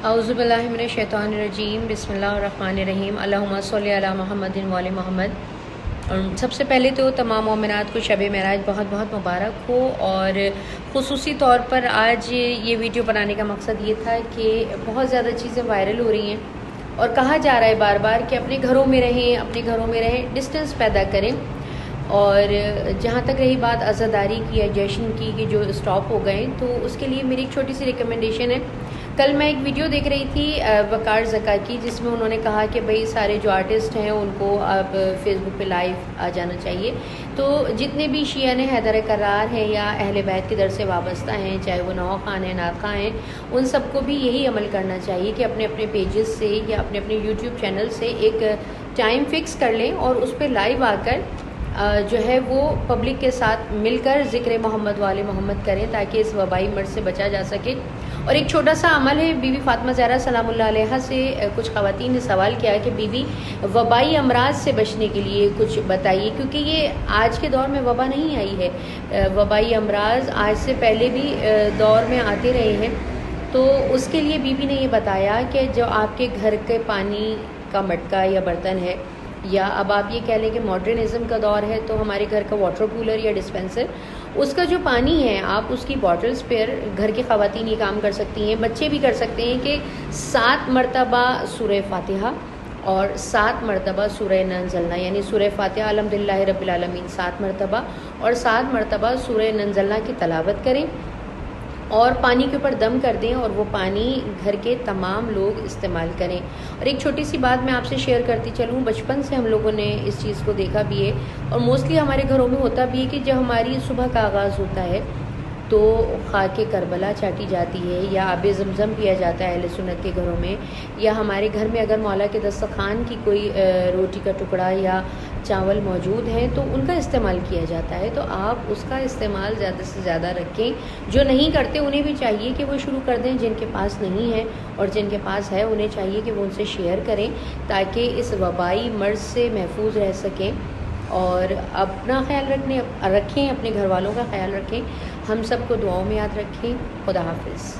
اعوذ باللہ من الشیطان الرجیم، بسم اللہ الرحمن الرحیم، اللہم صلی علی محمد وعلی محمد۔ اور سب سے پہلے تو تمام مومنات کو شب معراج بہت بہت مبارک ہو، اور خصوصی طور پر آج یہ ویڈیو بنانے کا مقصد یہ تھا کہ بہت زیادہ چیزیں وائرل ہو رہی ہیں اور کہا جا رہا ہے بار بار کہ اپنے گھروں میں رہیں، ڈسٹنس پیدا کریں۔ اور جہاں تک رہی بات عزاداری کی یا جشن کی کہ جو اسٹاپ ہو گئے، تو اس کے لیے میری ایک چھوٹی سی ریکمنڈیشن ہے۔ کل میں ایک ویڈیو دیکھ رہی تھی وقار زکا کی، جس میں انہوں نے کہا کہ بھئی سارے جو آرٹسٹ ہیں ان کو اب فیس بک پہ لائیو آ جانا چاہیے۔ تو جتنے بھی شیعہ نے حیدر کرار ہیں یا اہل بیت کے در سے وابستہ ہیں، چاہے وہ نوح خان ہیں، نعت خواں ہیں، ان سب کو بھی یہی عمل کرنا چاہیے کہ اپنے اپنے پیجز سے یا اپنے اپنے یوٹیوب چینل سے ایک ٹائم فکس کر لیں اور اس پہ لائیو آ کر جو ہے وہ پبلک کے ساتھ مل کر ذکر محمد والے محمد کریں، تاکہ اس وبائی مرض سے بچا جا سکے۔ اور ایک چھوٹا سا عمل ہے، بی بی فاطمہ زہرا سلام اللہ علیہا سے کچھ خواتین نے سوال کیا کہ بی بی وبائی امراض سے بچنے کے لیے کچھ بتائیے، کیونکہ یہ آج کے دور میں وبا نہیں آئی ہے، وبائی امراض آج سے پہلے بھی دور میں آتے رہے ہیں۔ تو اس کے لیے بی بی نے یہ بتایا کہ جو آپ کے گھر کے پانی کا مٹکا یا برتن ہے، یا اب آپ یہ کہہ لیں کہ ماڈرنزم کا دور ہے، تو ہمارے گھر کا واٹر کولر یا ڈسپینسر، اس کا جو پانی ہے آپ اس کی بوٹلز پر، گھر کی خواتین یہ کام کر سکتی ہیں، بچے بھی کر سکتے ہیں کہ 7 مرتبہ سورہ فاتحہ اور 7 مرتبہ سورہ ننزلنا، یعنی سورہ فاتحہ الحمدللہ رب العالمین 7 مرتبہ اور 7 مرتبہ سورہ ننزلنا کی تلاوت کریں اور پانی کے اوپر دم کر دیں، اور وہ پانی گھر کے تمام لوگ استعمال کریں۔ اور ایک چھوٹی سی بات میں آپ سے شیئر کرتی چلوں، بچپن سے ہم لوگوں نے اس چیز کو دیکھا بھی ہے، اور موسٹلی ہمارے گھروں میں ہوتا بھی ہے کہ جب ہماری صبح کا آغاز ہوتا ہے تو خاک کربلا چاٹی جاتی ہے یا آب زمزم پیا جاتا ہے اہل سنت کے گھروں میں، یا ہمارے گھر میں اگر مولا کے دسترخوان کی کوئی روٹی کا ٹکڑا یا چاول موجود ہیں تو ان کا استعمال کیا جاتا ہے۔ تو آپ اس کا استعمال زیادہ سے زیادہ رکھیں، جو نہیں کرتے انہیں بھی چاہیے کہ وہ شروع کر دیں، جن کے پاس نہیں ہے اور جن کے پاس ہے انہیں چاہیے کہ وہ ان سے شیئر کریں، تاکہ اس وبائی مرض سے محفوظ رہ سکیں اور اپنا خیال رکھیں، اپنے گھر والوں کا خیال رکھیں۔ ہم سب کو دعاؤں میں یاد رکھیں۔ خدا حافظ۔